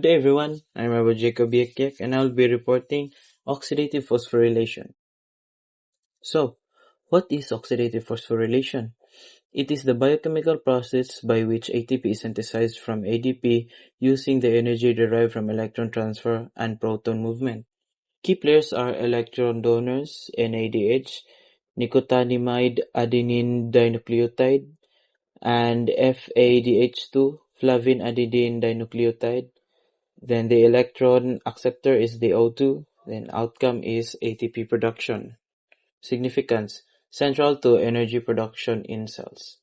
day everyone, I'm Robert Jacob Yekyek and I'll be reporting oxidative phosphorylation. So, what is oxidative phosphorylation? It is the biochemical process by which ATP is synthesized from ADP using the energy derived from electron transfer and proton movement. Key players are electron donors, NADH, nicotinamide adenine dinucleotide, and FADH2, flavin adenine dinucleotide. Then the electron acceptor is the O2. Then outcome is ATP production. Significance: central to energy production in cells.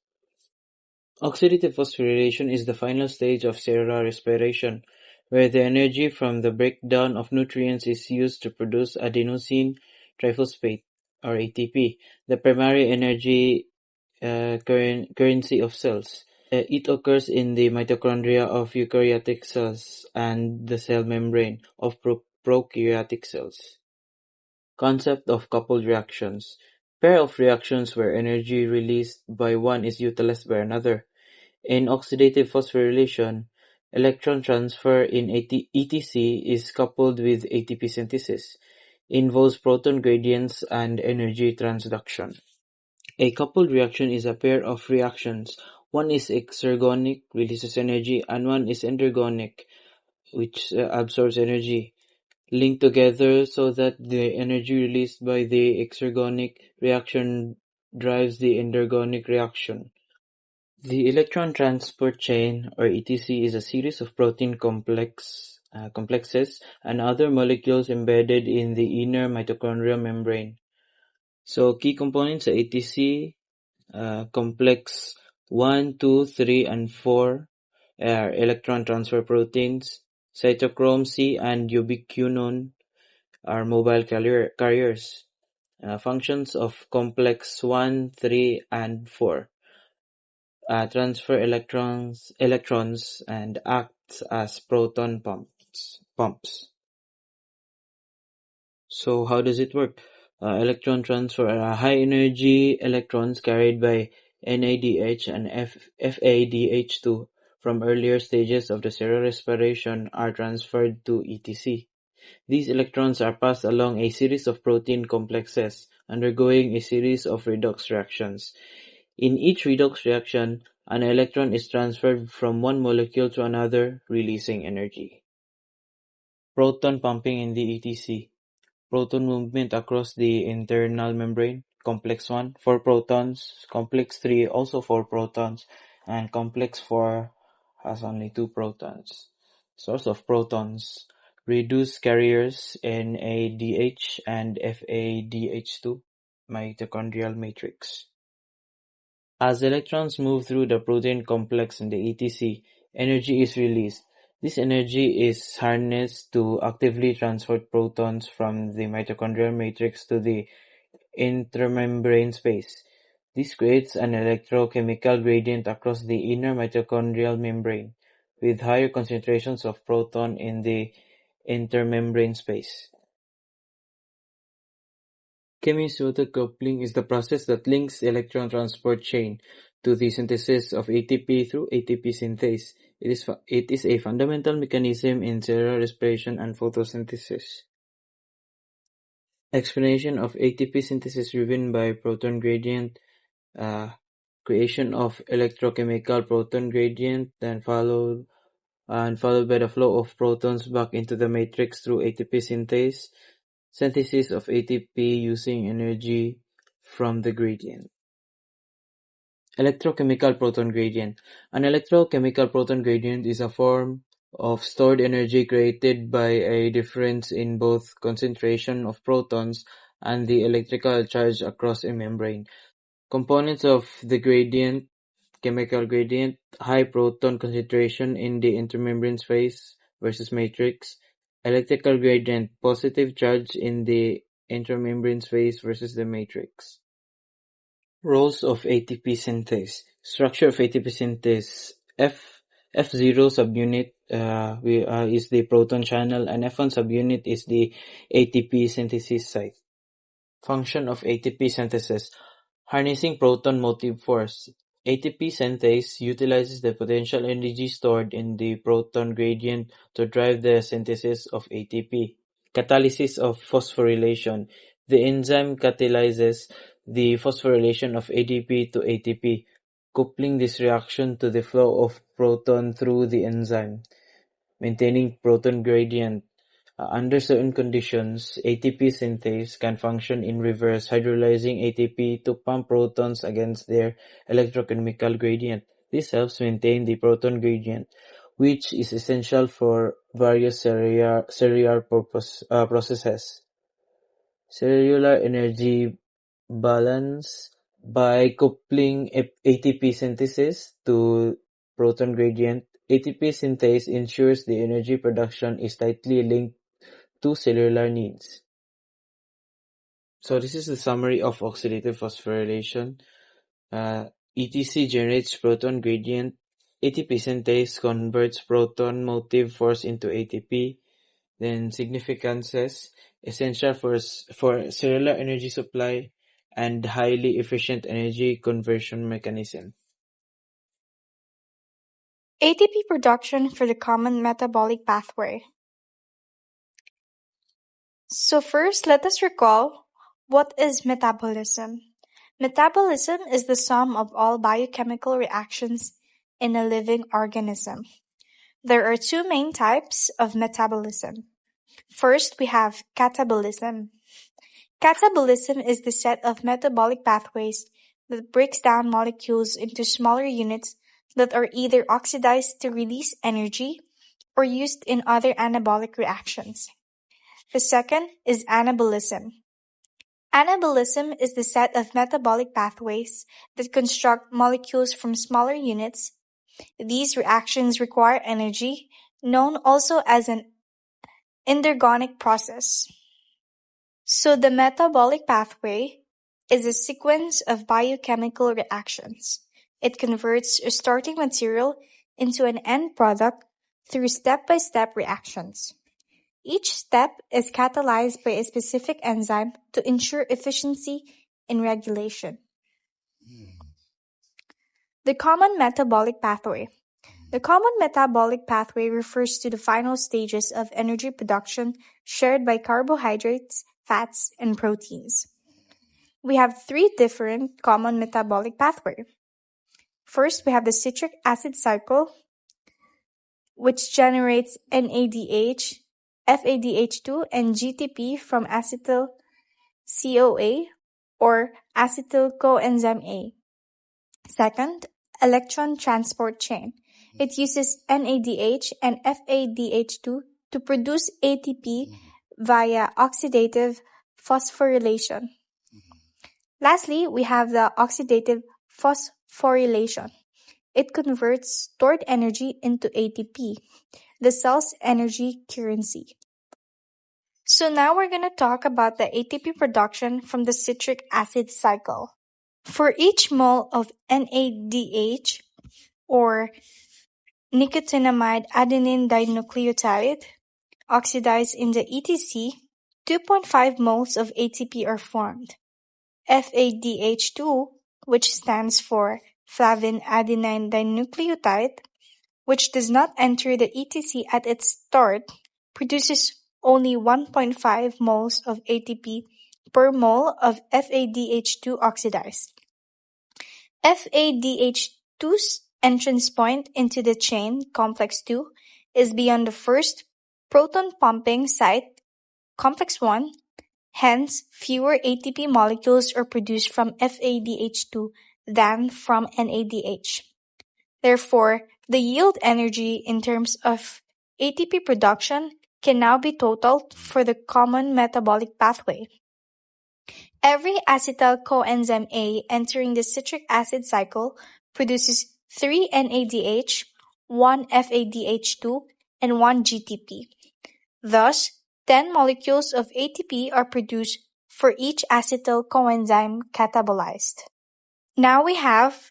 Oxidative phosphorylation is the final stage of cellular respiration, where the energy from the breakdown of nutrients is used to produce adenosine triphosphate, or ATP, the primary energy currency of cells. It occurs in the mitochondria of eukaryotic cells and the cell membrane of prokaryotic cells. Concept of coupled reactions: pair of reactions where energy released by one is utilized by another. In oxidative phosphorylation, electron transfer in ETC is coupled with ATP synthesis, involves proton gradients and energy transduction. A coupled reaction is a pair of reactions. One is exergonic, releases energy, and one is endergonic, which absorbs energy, linked together so that the energy released by the exergonic reaction drives the endergonic reaction. The electron transport chain, or ETC, is a series of protein complexes and other molecules embedded in the inner mitochondrial membrane. So key components of ATC: complex 1, 2, 3, and 4 are electron transfer proteins. Cytochrome C and ubiquinone are mobile carriers. Functions of complex 1, 3, and 4 transfer electrons and act as proton pumps. So how does it work? Electron transfer are high-energy electrons carried by NADH and FADH2 from earlier stages of the cellular respiration are transferred to ETC. These electrons are passed along a series of protein complexes, undergoing a series of redox reactions. In each redox reaction, an electron is transferred from one molecule to another, releasing energy. Proton pumping in the ETC. Proton movement across the internal membrane. Complex 1, 4 protons. Complex 3, also 4 protons. And complex 4 has only 2 protons. Source of protons: reduced carriers NADH and FADH2, mitochondrial matrix. As electrons move through the protein complex in the ETC, energy is released. This energy is harnessed to actively transport protons from the mitochondrial matrix to the intramembrane space. This creates an electrochemical gradient across the inner mitochondrial membrane, with higher concentrations of proton in the intermembrane space. Chemisorter coupling is the process that links the electron transport chain to the synthesis of ATP through ATP synthase. It is a fundamental mechanism in cellular respiration and photosynthesis. Explanation of ATP synthesis driven by proton gradient, creation of electrochemical proton gradient, then followed by the flow of protons back into the matrix through ATP synthase, synthesis of ATP using energy from the gradient. Electrochemical proton gradient. An electrochemical proton gradient is a form of stored energy created by a difference in both concentration of protons and the electrical charge across a membrane. Components of the gradient: chemical gradient, high proton concentration in the intermembrane space versus matrix. Electrical gradient, positive charge in the intramembrane space versus the matrix. Roles of ATP synthase. Structure of ATP synthase: F0 subunit is the proton channel, and F1 subunit is the ATP synthesis site. Function of ATP synthesis: harnessing proton motive force. ATP synthase utilizes the potential energy stored in the proton gradient to drive the synthesis of ATP. Catalysis of phosphorylation. The enzyme catalyzes the phosphorylation of ADP to ATP, coupling this reaction to the flow of proton through the enzyme, maintaining proton gradient. Under certain conditions, ATP synthase can function in reverse, hydrolyzing ATP to pump protons against their electrochemical gradient. This helps maintain the proton gradient, which is essential for various cellular processes. Cellular energy balance. By coupling ATP synthesis to proton gradient, ATP synthase ensures the energy production is tightly linked to cellular needs. So this is the summary of oxidative phosphorylation. ETC generates proton gradient. ATP synthase converts proton motive force into ATP. Then significances, essential for cellular energy supply and highly efficient energy conversion mechanism. ATP production for the common metabolic pathway. So first, let us recall what is metabolism. Metabolism is the sum of all biochemical reactions in a living organism. There are two main types of metabolism. First, we have catabolism. Catabolism is the set of metabolic pathways that breaks down molecules into smaller units that are either oxidized to release energy or used in other anabolic reactions. The second is anabolism. Anabolism is the set of metabolic pathways that construct molecules from smaller units. These reactions require energy, known also as an endergonic process. So the metabolic pathway is a sequence of biochemical reactions. It converts a starting material into an end product through step-by-step reactions. Each step is catalyzed by a specific enzyme to ensure efficiency in regulation. The common metabolic pathway. The common metabolic pathway refers to the final stages of energy production shared by carbohydrates, fats, and proteins. We have three different common metabolic pathways. First, we have the citric acid cycle, which generates NADH, FADH2, and GTP from acetyl CoA or acetyl coenzyme A. Second, electron transport chain. It uses NADH and FADH2 to produce ATP via oxidative phosphorylation. Lastly, we have the oxidative phosphorylation. It converts stored energy into ATP, the cell's energy currency. So now we're going to talk about the ATP production from the citric acid cycle. For each mole of NADH or nicotinamide adenine dinucleotide oxidized in the ETC, 2.5 moles of ATP are formed. FADH2, which stands for flavin adenine dinucleotide, which does not enter the ETC at its start, produces only 1.5 moles of ATP per mole of FADH2 oxidized. FADH2's entrance point into the chain, complex 2, is beyond the first proton pumping site, complex 1. Hence, fewer ATP molecules are produced from FADH2 than from NADH. Therefore, the yield energy in terms of ATP production can now be totaled for the common metabolic pathway. Every acetyl coenzyme A entering the citric acid cycle produces 3 NADH, 1 FADH2, and 1 GTP. Thus, 10 molecules of ATP are produced for each acetyl coenzyme catabolized. Now we have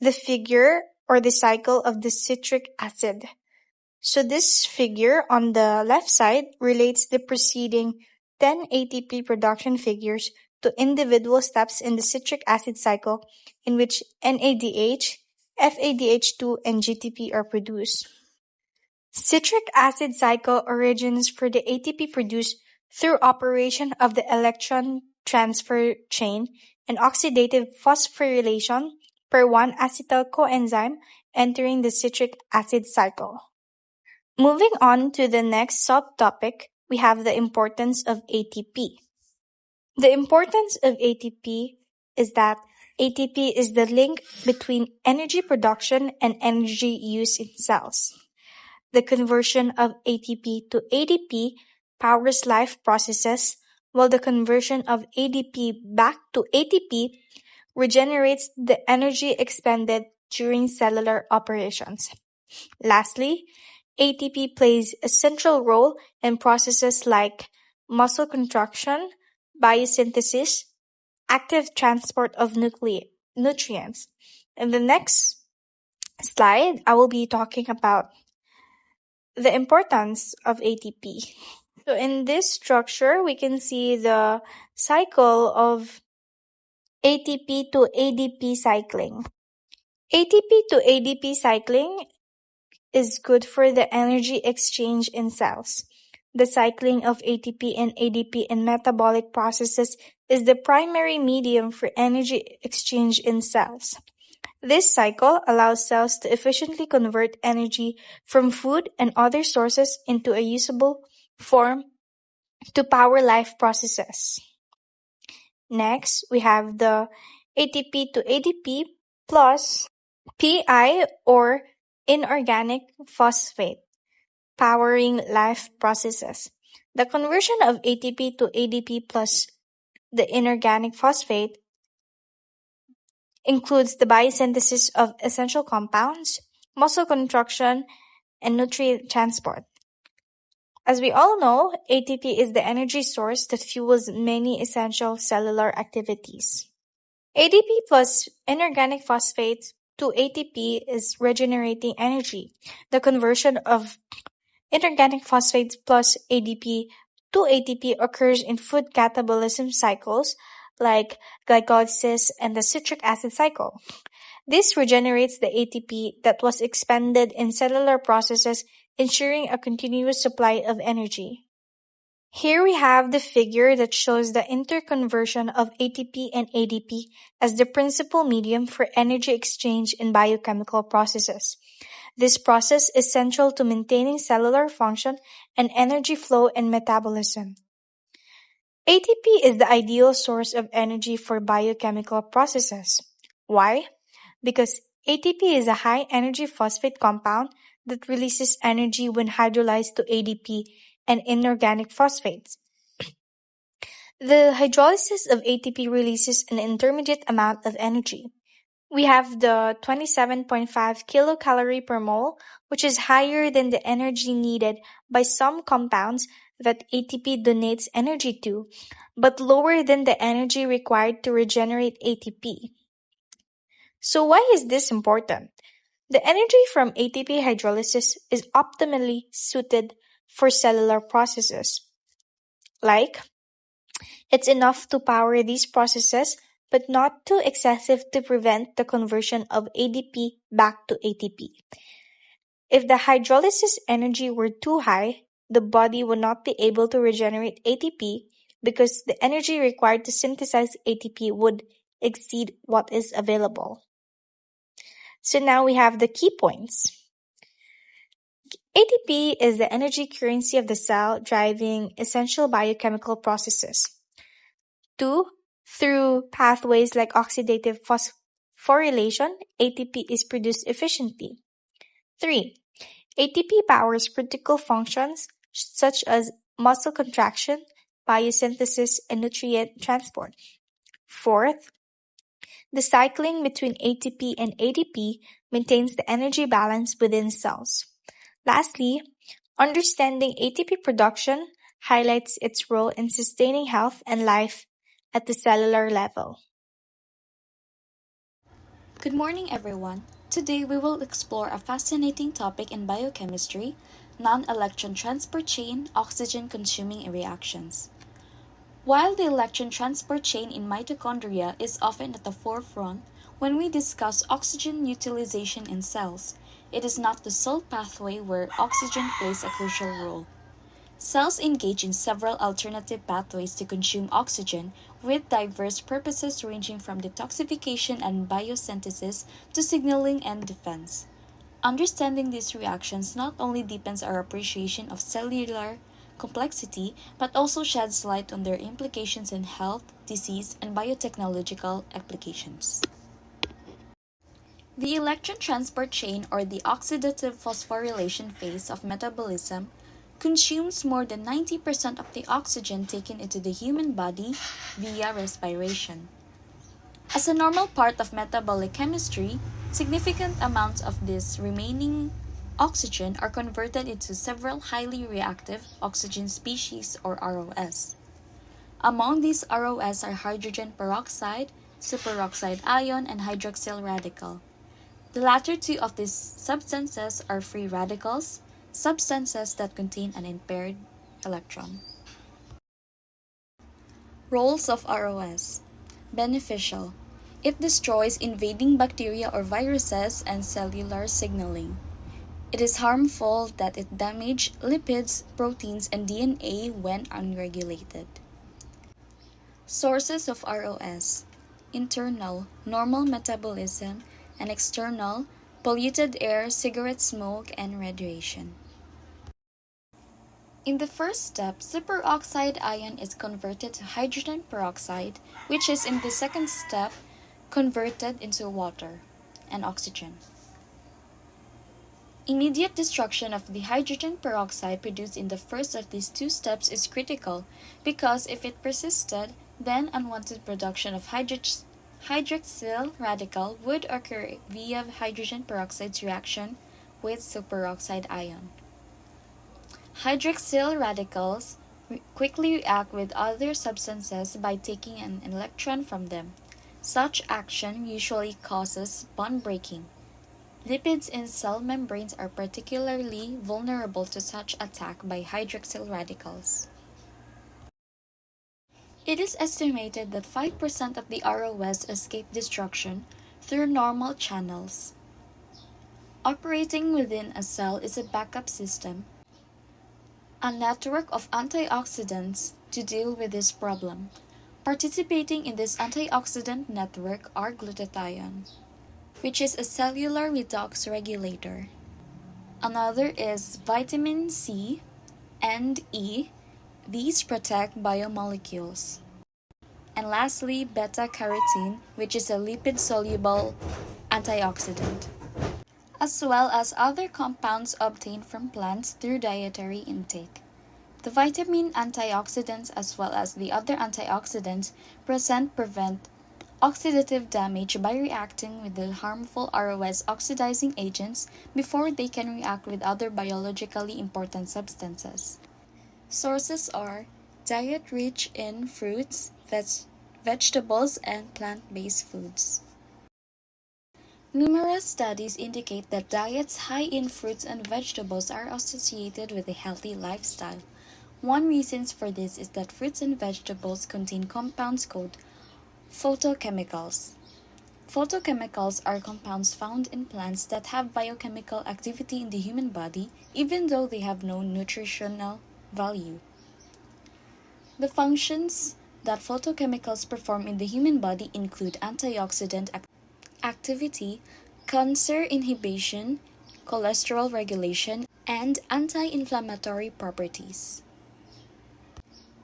the figure or the cycle of the citric acid. So this figure on the left side relates the preceding 10 ATP production figures to individual steps in the citric acid cycle in which NADH, FADH2, and GTP are produced. Citric acid cycle origins for the ATP produced through operation of the electron transfer chain and oxidative phosphorylation per 1-acetyl coenzyme entering the citric acid cycle. Moving on to the next subtopic, we have the importance of ATP. The importance of ATP is that ATP is the link between energy production and energy use in cells. The conversion of ATP to ADP powers life processes, while the conversion of ADP back to ATP regenerates the energy expended during cellular operations. Lastly, ATP plays a central role in processes like muscle contraction, biosynthesis, active transport of nutrients. In the next slide, I will be talking about the importance of ATP. So in this structure, we can see the cycle of ATP to ADP cycling. ATP to ADP cycling is good for the energy exchange in cells. The cycling of ATP and ADP in metabolic processes is the primary medium for energy exchange in cells. This cycle allows cells to efficiently convert energy from food and other sources into a usable form to power life processes. Next, we have the ATP to ADP plus PI or inorganic phosphate, powering life processes. The conversion of ATP to ADP plus the inorganic phosphate includes the biosynthesis of essential compounds, muscle contraction, and nutrient transport. As we all know, ATP is the energy source that fuels many essential cellular activities. ADP plus inorganic phosphate to ATP is regenerating energy. The conversion of inorganic phosphate plus ADP to ATP occurs in food catabolism cycles like glycolysis and the citric acid cycle. This regenerates the ATP that was expended in cellular processes, ensuring a continuous supply of energy. Here we have the figure that shows the interconversion of ATP and ADP as the principal medium for energy exchange in biochemical processes. This process is central to maintaining cellular function and energy flow in metabolism. ATP is the ideal source of energy for biochemical processes. Why? Because ATP is a high-energy phosphate compound that releases energy when hydrolyzed to ADP and inorganic phosphates. The hydrolysis of ATP releases an intermediate amount of energy. We have the 27.5 kilocalorie per mole, which is higher than the energy needed by some compounds that ATP donates energy to, but lower than the energy required to regenerate ATP. So why is this important? The energy from ATP hydrolysis is optimally suited for cellular processes. Like, it's enough to power these processes, but not too excessive to prevent the conversion of ADP back to ATP. If the hydrolysis energy were too high, the body would not be able to regenerate ATP because the energy required to synthesize ATP would exceed what is available. So now we have the key points. ATP is the energy currency of the cell driving essential biochemical processes. 2. Through pathways like oxidative phosphorylation, ATP is produced efficiently. 3. ATP powers critical functions such as muscle contraction, biosynthesis, and nutrient transport. 4th, the cycling between ATP and ADP maintains the energy balance within cells. Lastly, understanding ATP production highlights its role in sustaining health and life at the cellular level. Good morning, everyone. Today we will explore a fascinating topic in biochemistry, non-electron transport chain oxygen consuming reactions. While the electron transport chain in mitochondria is often at the forefront when we discuss oxygen utilization in cells, it is not the sole pathway where oxygen plays a crucial role. Cells engage in several alternative pathways to consume oxygen with diverse purposes ranging from detoxification and biosynthesis to signaling and defense. Understanding these reactions not only deepens our appreciation of cellular complexity but also sheds light on their implications in health, disease, and biotechnological applications. The electron transport chain, or the oxidative phosphorylation phase of metabolism, consumes more than 90% of the oxygen taken into the human body via respiration. As a normal part of metabolic chemistry, significant amounts of this remaining oxygen are converted into several highly reactive oxygen species, or ROS. Among these ROS are hydrogen peroxide, superoxide ion, and hydroxyl radical. The latter two of these substances are free radicals, substances that contain an unpaired electron. Roles of ROS. Beneficial. It destroys invading bacteria or viruses and cellular signaling. It is harmful that it damages lipids, proteins, and DNA when unregulated. Sources of ROS. Internal, normal metabolism, and external, polluted air, cigarette smoke, and radiation. In the first step, superoxide ion is converted to hydrogen peroxide, which is in the second step converted into water and oxygen. Immediate destruction of the hydrogen peroxide produced in the first of these two steps is critical because if it persisted, then unwanted production of hydroxyl radical would occur via hydrogen peroxide's reaction with superoxide ion. Hydroxyl radicals quickly react with other substances by taking an electron from them. Such action usually causes bond breaking. Lipids in cell membranes are particularly vulnerable to such attack by hydroxyl radicals. It is estimated that 5% of the ROS escape destruction through normal channels. Operating within a cell is a backup system, a network of antioxidants to deal with this problem. Participating in this antioxidant network are glutathione, which is a cellular redox regulator. Another is vitamin C and E. These protect biomolecules. And lastly, beta-carotene, which is a lipid-soluble antioxidant, as well as other compounds obtained from plants through dietary intake. The vitamin antioxidants as well as the other antioxidants prevent oxidative damage by reacting with the harmful ROS oxidizing agents before they can react with other biologically important substances. Sources are diet rich in fruits, vegetables, and plant-based foods. Numerous studies indicate that diets high in fruits and vegetables are associated with a healthy lifestyle. One reason for this is that fruits and vegetables contain compounds called phytochemicals. Phytochemicals are compounds found in plants that have biochemical activity in the human body, even though they have no nutritional value. The functions that phytochemicals perform in the human body include antioxidant activity, cancer inhibition, cholesterol regulation, and anti-inflammatory properties.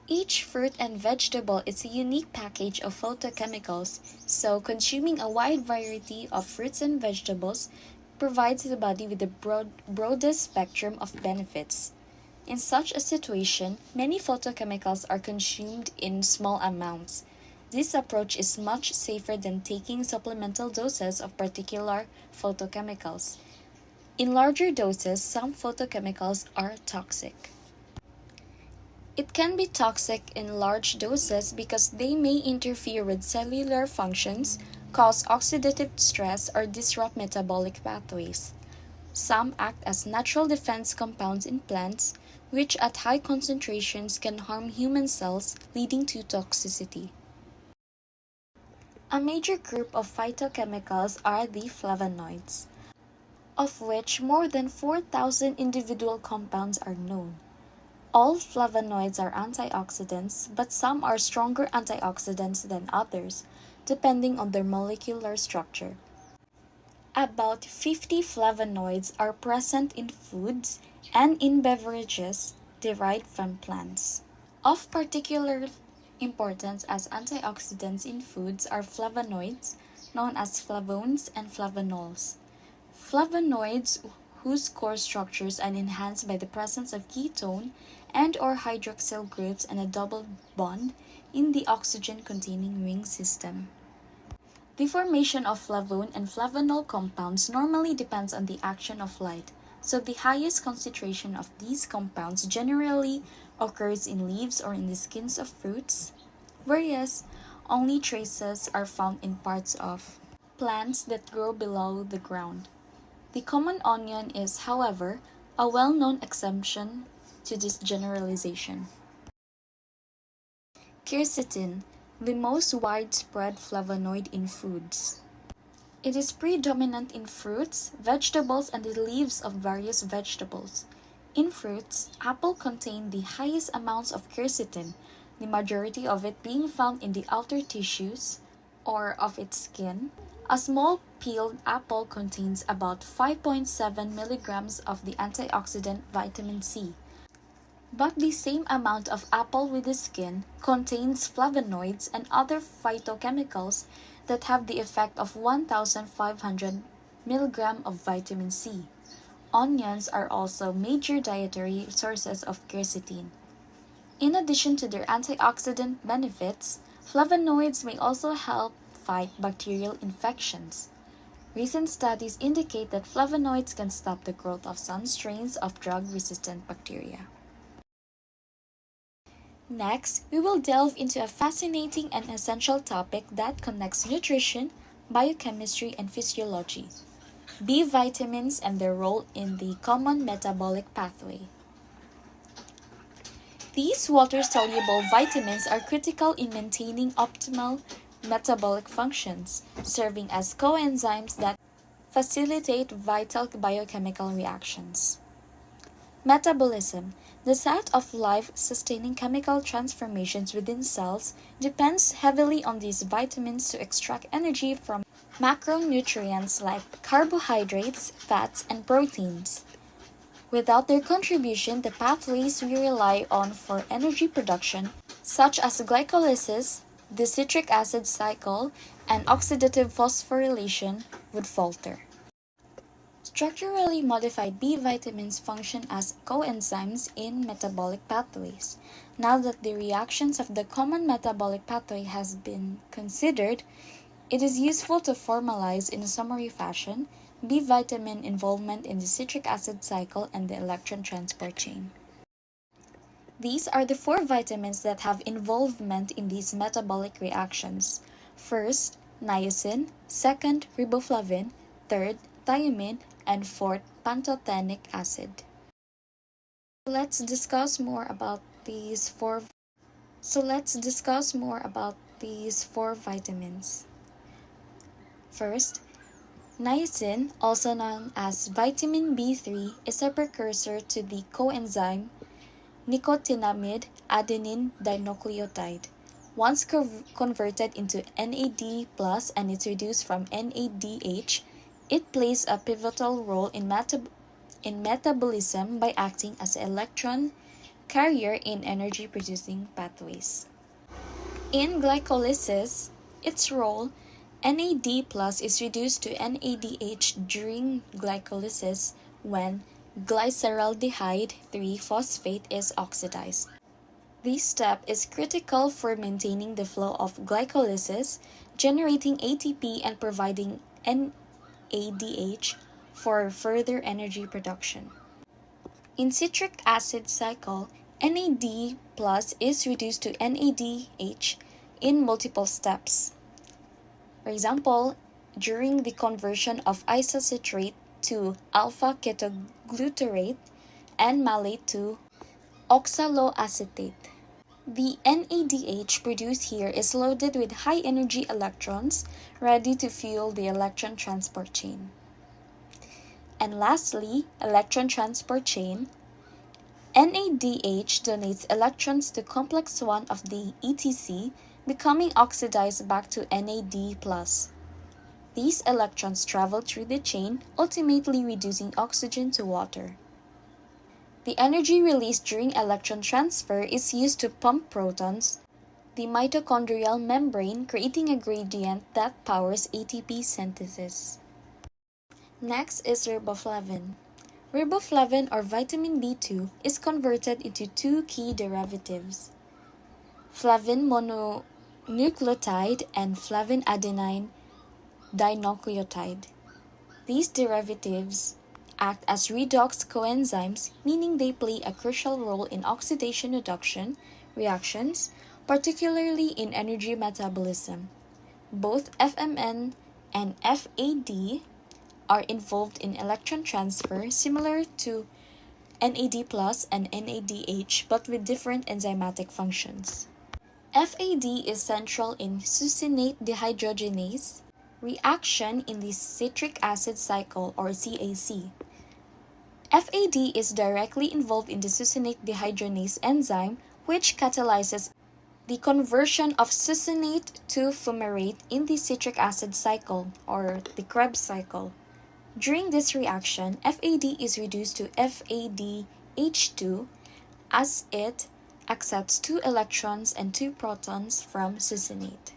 Each fruit and vegetable is a unique package of phytochemicals, so consuming a wide variety of fruits and vegetables provides the body with the broadest spectrum of benefits. In such a situation, many phytochemicals are consumed in small amounts. This approach is much safer than taking supplemental doses of particular phytochemicals. In larger doses, some phytochemicals are toxic. It can be toxic in large doses because they may interfere with cellular functions, cause oxidative stress, or disrupt metabolic pathways. Some act as natural defense compounds in plants, which at high concentrations can harm human cells, leading to toxicity. A major group of phytochemicals are the flavonoids, of which more than 4,000 individual compounds are known. All flavonoids are antioxidants, but some are stronger antioxidants than others, depending on their molecular structure. About 50 flavonoids are present in foods and in beverages derived from plants. Of particular importance as antioxidants in foods are flavonoids, known as flavones and flavonols. Flavonoids, whose core structures are enhanced by the presence of ketone and or hydroxyl groups and a double bond in the oxygen-containing ring system. The formation of flavone and flavonol compounds normally depends on the action of light, so the highest concentration of these compounds generally occurs in leaves or in the skins of fruits, whereas only traces are found in parts of plants that grow below the ground. The common onion is, however, a well-known exception to this generalization. Quercetin, the most widespread flavonoid in foods. It is predominant in fruits, vegetables, and the leaves of various vegetables. In fruits, apple contain the highest amounts of quercetin, the majority of it being found in the outer tissues or of its skin. A small peeled apple contains about 5.7 milligrams of the antioxidant vitamin C. But the same amount of apple with the skin contains flavonoids and other phytochemicals that have the effect of 1,500 mg of vitamin C. Onions are also major dietary sources of quercetin. In addition to their antioxidant benefits, flavonoids may also help fight bacterial infections. Recent studies indicate that flavonoids can stop the growth of some strains of drug-resistant bacteria. Next, we will delve into a fascinating and essential topic that connects nutrition, biochemistry, and physiology: B vitamins and their role in the common metabolic pathway. These water-soluble vitamins are critical in maintaining optimal metabolic functions, serving as coenzymes that facilitate vital biochemical reactions. Metabolism, the set of life-sustaining chemical transformations within cells, depends heavily on these vitamins to extract energy from macronutrients like carbohydrates, fats, and proteins. Without their contribution, the pathways we rely on for energy production, such as glycolysis, the citric acid cycle, and oxidative phosphorylation, would falter. Structurally modified B vitamins function as coenzymes in metabolic pathways. Now that the reactions of the common metabolic pathway has been considered, it is useful to formalize in a summary fashion B vitamin involvement in the citric acid cycle and the electron transport chain. These are the 4 vitamins that have involvement in these metabolic reactions. First, niacin, second, riboflavin, third, thiamine, and fourth, pantothenic acid. Let's discuss more about these four vitamins. First, niacin, also known as vitamin B3, is a precursor to the coenzyme nicotinamide adenine dinucleotide. Once converted into NAD+ and is reduced from NADH, it plays a pivotal role in metabolism by acting as an electron carrier in energy-producing pathways. In glycolysis, its role, NAD+ is reduced to NADH during glycolysis when glyceraldehyde 3-phosphate is oxidized. This step is critical for maintaining the flow of glycolysis, generating ATP and providing NADH for further energy production. In citric acid cycle, NAD+ is reduced to NADH in multiple steps. For example, during the conversion of isocitrate to alpha ketoglutarate and malate to oxaloacetate. The NADH produced here is loaded with high-energy electrons, ready to fuel the electron transport chain. And lastly, electron transport chain. NADH donates electrons to complex 1 of the ETC, becoming oxidized back to NAD+. These electrons travel through the chain, ultimately reducing oxygen to water. The energy released during electron transfer is used to pump protons, the mitochondrial membrane, creating a gradient that powers ATP synthesis. Next is riboflavin. Riboflavin, or vitamin B2, is converted into two key derivatives, flavin mononucleotide and flavin adenine dinucleotide. These derivatives act as redox coenzymes, meaning they play a crucial role in oxidation reduction reactions, particularly in energy metabolism. Both FMN and FAD are involved in electron transfer, similar to NAD+ and NADH, but with different enzymatic functions. FAD is central in succinate dehydrogenase reaction in the citric acid cycle, or CAC. FAD is directly involved in the succinate dehydrogenase enzyme, which catalyzes the conversion of succinate to fumarate in the citric acid cycle, or the Krebs cycle. During this reaction, FAD is reduced to FADH2 as it accepts 2 electrons and 2 protons from succinate.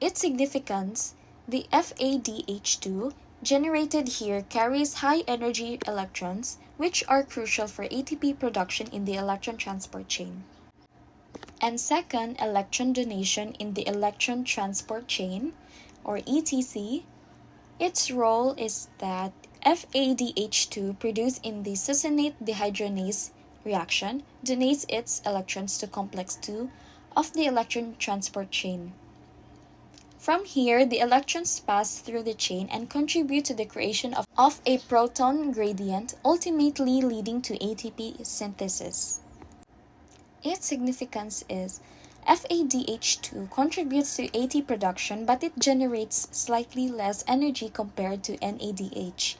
Its significance: the FADH2 generated here carries high-energy electrons, which are crucial for ATP production in the electron transport chain. And second, electron donation in the electron transport chain, or ETC. Its role is that FADH2 produced in the succinate dehydrogenase reaction donates its electrons to complex 2 of the electron transport chain. From here, the electrons pass through the chain and contribute to the creation of a proton gradient, ultimately leading to ATP synthesis. Its significance is FADH2 contributes to AT production, but it generates slightly less energy compared to NADH.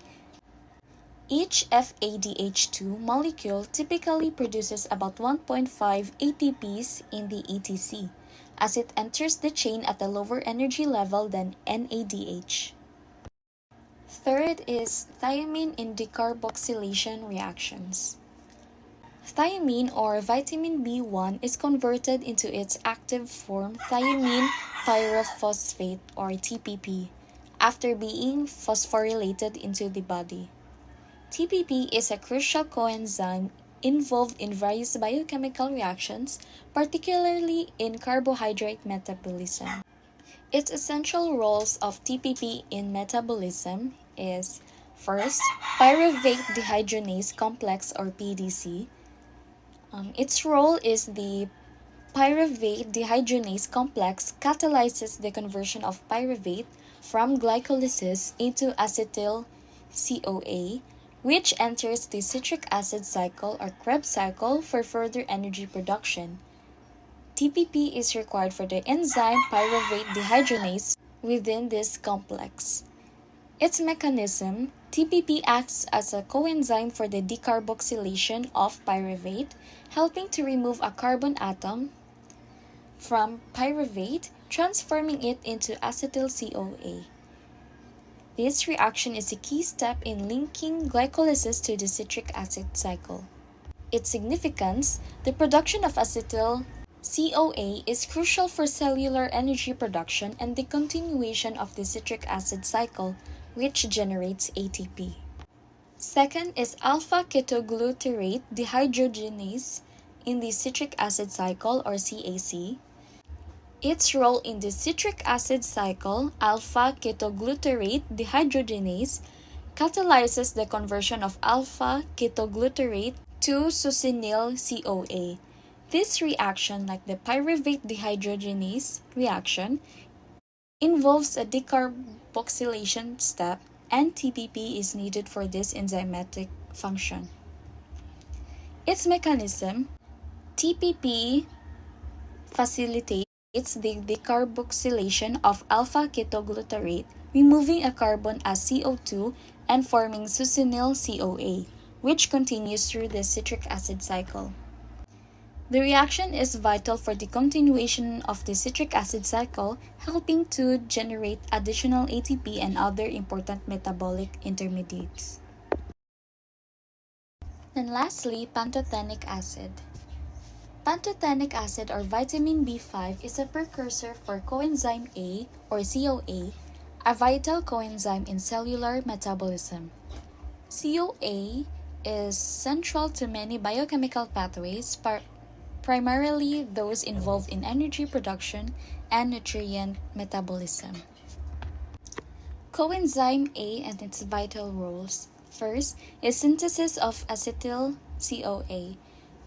Each FADH2 molecule typically produces about 1.5 ATPs in the ETC, as it enters the chain at a lower energy level than NADH. Third is thiamine in decarboxylation reactions. Thiamine, or vitamin B1, is converted into its active form, thiamine pyrophosphate, or TPP, after being phosphorylated into the body. TPP is a crucial coenzyme involved in various biochemical reactions, particularly in carbohydrate metabolism. Its essential roles of TPP in metabolism is, first, pyruvate dehydrogenase complex, or PDC. Its role is the pyruvate dehydrogenase complex catalyzes the conversion of pyruvate from glycolysis into acetyl CoA, which enters the citric acid cycle, or Krebs cycle, for further energy production. TPP is required for the enzyme pyruvate dehydrogenase within this complex. Its mechanism: TPP acts as a coenzyme for the decarboxylation of pyruvate, helping to remove a carbon atom from pyruvate, transforming it into acetyl CoA. This reaction is a key step in linking glycolysis to the citric acid cycle. Its significance: the production of acetyl CoA is crucial for cellular energy production and the continuation of the citric acid cycle, which generates ATP. Second is alpha ketoglutarate dehydrogenase in the citric acid cycle, or CAC. Its role in the citric acid cycle, alpha ketoglutarate dehydrogenase, catalyzes the conversion of alpha ketoglutarate to succinyl CoA. This reaction, like the pyruvate dehydrogenase reaction, involves a decarboxylation step, and TPP is needed for this enzymatic function. Its mechanism: TPP facilitates the decarboxylation of alpha-ketoglutarate, removing a carbon as CO2 and forming succinyl CoA, which continues through the citric acid cycle. The reaction is vital for the continuation of the citric acid cycle, helping to generate additional ATP and other important metabolic intermediates. And lastly, pantothenic acid. Pantothenic acid or vitamin B5 is a precursor for coenzyme A or CoA, a vital coenzyme in cellular metabolism. CoA is central to many biochemical pathways, primarily those involved in energy production and nutrient metabolism. Coenzyme A and its vital roles. First is synthesis of acetyl CoA.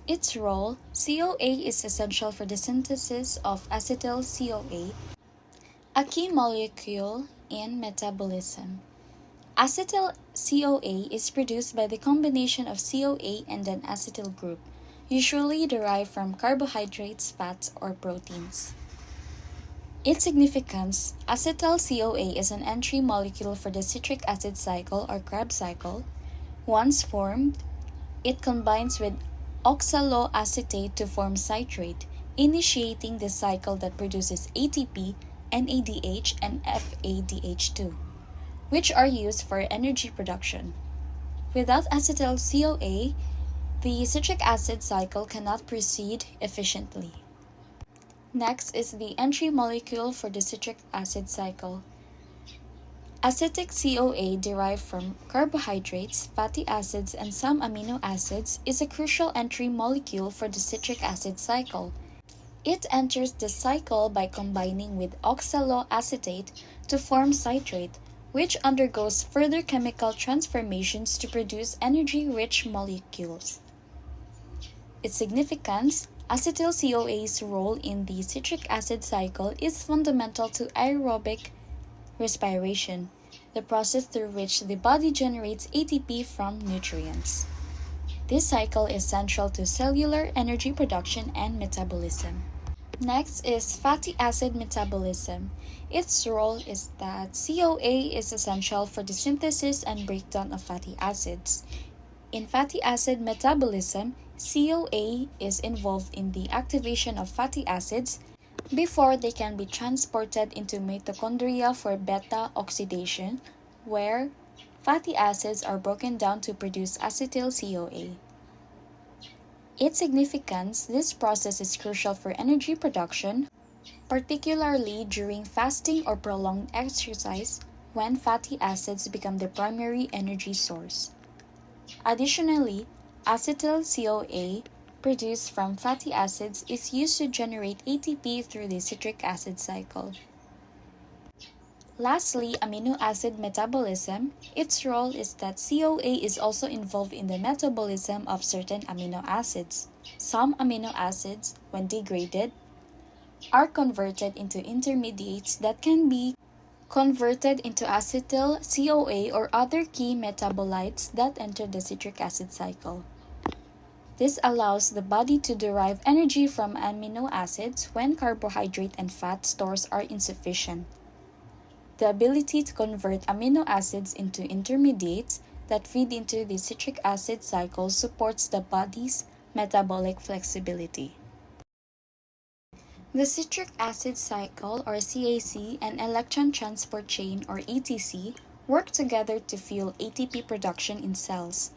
Its role: CoA is essential for the synthesis of acetyl CoA, a key molecule in metabolism. Acetyl CoA is produced by the combination of CoA and an acetyl group, usually derived from carbohydrates, fats, or proteins. Its significance: acetyl CoA is an entry molecule for the citric acid cycle or Krebs cycle. Once formed, it combines with oxaloacetate to form citrate, initiating the cycle that produces ATP, NADH, and FADH2, which are used for energy production. Without acetyl CoA, the citric acid cycle cannot proceed efficiently. Next is the entry molecule for the citric acid cycle. Acetic CoA, derived from carbohydrates, fatty acids, and some amino acids, is a crucial entry molecule for the citric acid cycle. It enters the cycle by combining with oxaloacetate to form citrate, which undergoes further chemical transformations to produce energy-rich molecules. Its significance: acetyl CoA's role in the citric acid cycle is fundamental to aerobic respiration, the process through which the body generates ATP from nutrients. This cycle is central to cellular energy production and metabolism. Next is fatty acid metabolism. Its role is that CoA is essential for the synthesis and breakdown of fatty acids. In fatty acid metabolism, CoA is involved in the activation of fatty acids before they can be transported into mitochondria for beta oxidation, where fatty acids are broken down to produce acetyl CoA. Its significance: this process is crucial for energy production, particularly during fasting or prolonged exercise when fatty acids become the primary energy source. Additionally, acetyl CoA produced from fatty acids is used to generate ATP through the citric acid cycle. Lastly, amino acid metabolism. Its role is that CoA is also involved in the metabolism of certain amino acids. Some amino acids, when degraded, are converted into intermediates that can be converted into acetyl CoA or other key metabolites that enter the citric acid cycle. This allows the body to derive energy from amino acids when carbohydrate and fat stores are insufficient. The ability to convert amino acids into intermediates that feed into the citric acid cycle supports the body's metabolic flexibility. The citric acid cycle or CAC and electron transport chain or ETC work together to fuel ATP production in cells.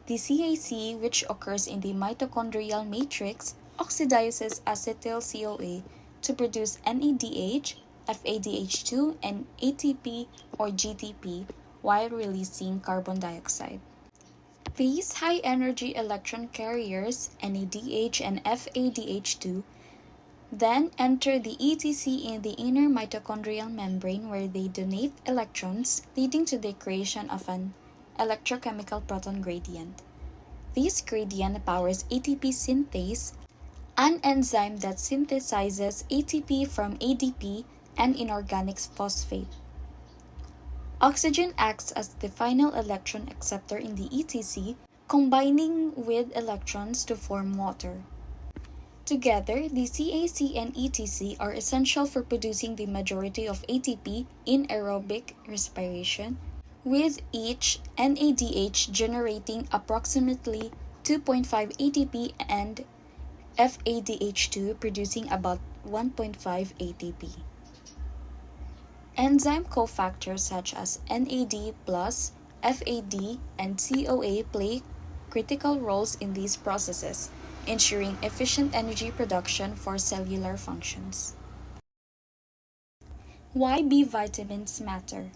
The CAC, which occurs in the mitochondrial matrix, oxidizes acetyl CoA to produce NADH, FADH2, and ATP or GTP while releasing carbon dioxide. These high-energy electron carriers, NADH and FADH2, then enter the ETC in the inner mitochondrial membrane where they donate electrons, leading to the creation of an electrochemical proton gradient. This gradient powers ATP synthase, an enzyme that synthesizes ATP from ADP and inorganic phosphate. Oxygen acts as the final electron acceptor in the ETC, combining with electrons to form water. Together, the CAC and ETC are essential for producing the majority of ATP in aerobic respiration, with each NADH generating approximately 2.5 ATP and FADH2 producing about 1.5 ATP. Enzyme cofactors such as NAD+, FAD, and CoA play critical roles in these processes, ensuring efficient energy production for cellular functions. Why B vitamins matter?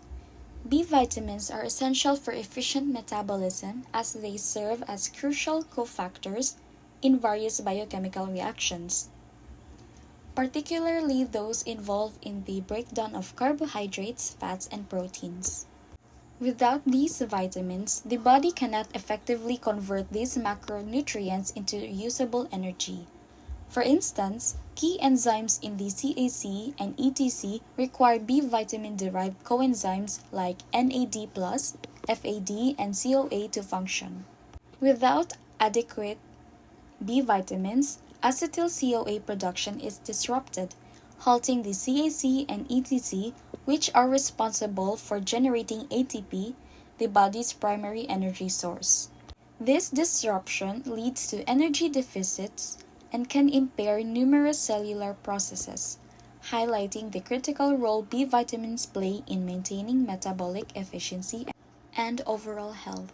B vitamins are essential for efficient metabolism as they serve as crucial cofactors in various biochemical reactions, particularly those involved in the breakdown of carbohydrates, fats, and proteins. Without these vitamins, the body cannot effectively convert these macronutrients into usable energy. For instance, key enzymes in the CAC and ETC require B vitamin-derived coenzymes like NAD+, FAD, and CoA to function. Without adequate B vitamins, acetyl-CoA production is disrupted, halting the CAC and ETC, which are responsible for generating ATP, the body's primary energy source. This disruption leads to energy deficits and can impair numerous cellular processes, highlighting the critical role B vitamins play in maintaining metabolic efficiency and overall health.